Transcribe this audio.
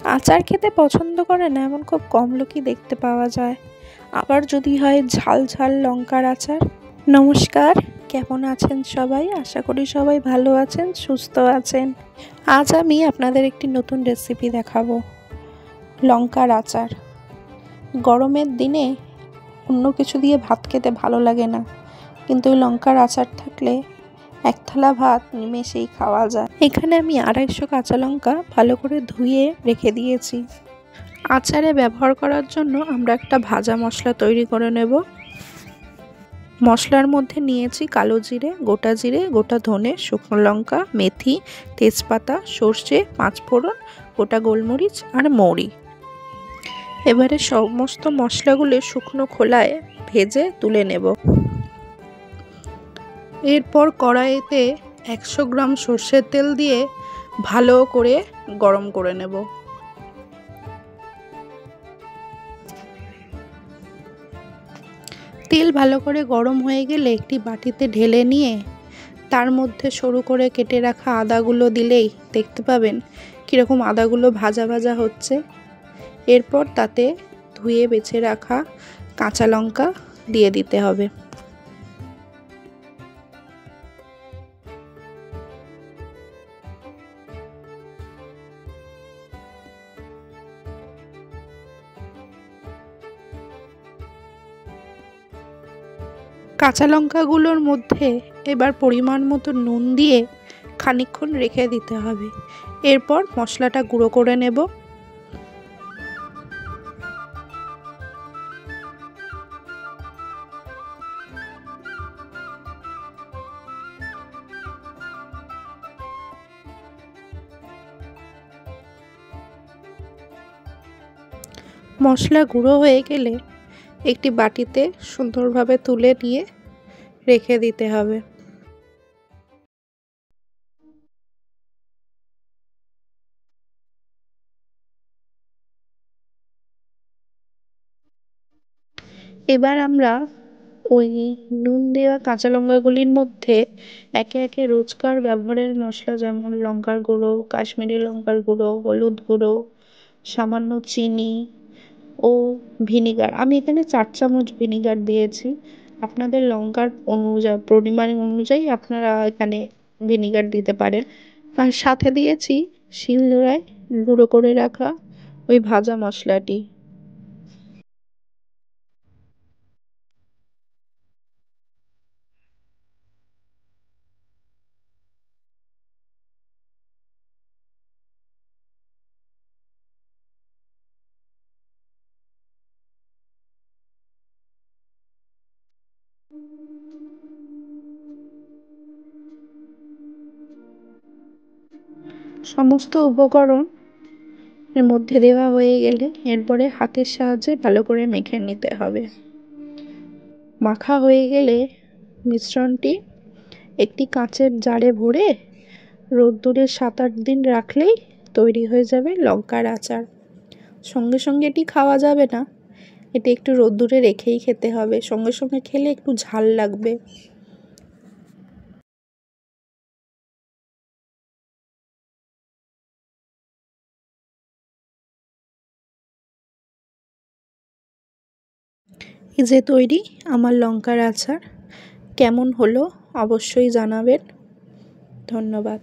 আচার খেতে পছন্দ করে না এমন খুব কম লোকই দেখতে পাওয়া যায়, আবার যদি হয় ঝাল ঝাল লঙ্কার আচার। নমস্কার, কেমন আছেন সবাই? আশা করি সবাই ভালো আছেন, সুস্থ আছেন। আজ আমি আপনাদের একটি নতুন রেসিপি দেখাবো, লঙ্কার আচার। গরমের দিনে অন্য কিছু দিয়ে ভাত খেতে ভালো লাগে না, কিন্তু ওই লঙ্কার আচার থাকলে এক থালা ভাত নিমেষেই খাওয়া যায়। এখানে আমি 250 কাঁচা লঙ্কা ভালো করে ধুয়ে রেখে দিয়েছি। আচারে ব্যবহার করার জন্য আমরা একটা ভাজা মশলা তৈরি করে নেব। মশলার মধ্যে নিয়েছি কালো জিরে, গোটা ধনে, শুকনো লঙ্কা, মেথি, তেজপাতা, সর্ষে, পাঁচফোড়ন, গোটা গোলমরিচ আর মৌরি। এবারে সমস্ত মশলাগুলো শুকনো খোলায় ভেজে তুলে নেব। এরপর কড়াইতে 100 গ্রাম সর্ষের তেল দিয়ে ভালো করে গরম করে নেব। তেল ভালো করে গরম হয়ে গেলে একটি বাটিতে ঢেলে নিয়ে তার মধ্যে সরু করে কেটে রাখা আদাগুলো দিলেই দেখতে পাবেন কীরকম আদাগুলো ভাজা ভাজা হচ্ছে। এরপর তাতে ধুয়ে বেছে রাখা কাঁচা লঙ্কা দিয়ে দিতে হবে। কাঁচা লঙ্কাগুলোর মধ্যে এবার পরিমাণ মতো নুন দিয়ে খানিকক্ষণ রেখে দিতে হবে। এরপর মশলাটা গুঁড়ো করে নেব। মশলা গুঁড়ো হয়ে গেলে একটি বাটিতে সুন্দরভাবে তুলে নিয়ে রেখে দিতে হবে। এবার আমরা ওই নুন দেওয়া কাঁচা লঙ্কাগুলির মধ্যে একে একে রোজকার ব্যবহারের মশলা, যেমন লঙ্কার গুঁড়ো, কাশ্মীরি লঙ্কার গুঁড়ো, হলুদ গুঁড়ো, সামান্য চিনি ও ভিনিগার, আমি এখানে 4 চামচ ভিনিগার দিয়েছি। আপনাদের লঙ্কার পরিমাণ অনুযায়ী আপনারা এখানে ভিনিগার দিতে পারেন। আর সাথে দিয়েছি শিলনোড়ায় গুঁড়ো করে রাখা ওই ভাজা মশলাটি। সমস্ত উপকরণ এর মধ্যে দেওয়া হয়ে গেলে এরপরে হাতের সাহায্যে ভালো করে মেখে নিতে হবে। মাখা হয়ে গেলে মিশ্রণটি একটি কাঁচের জারে ভরে রোদ্দুরে 7-8 দিন রাখলেই তৈরি হয়ে যাবে লঙ্কার আচার। সঙ্গে সঙ্গে এটি খাওয়া যাবে না, এটি একটু রোদ্দুরে রেখেই খেতে হবে, সঙ্গে সঙ্গে খেলে একটু ঝাল লাগবে। এই যে তৈরি আমার লঙ্কার আচার। কেমন হলো অবশ্যই জানাবেন। ধন্যবাদ।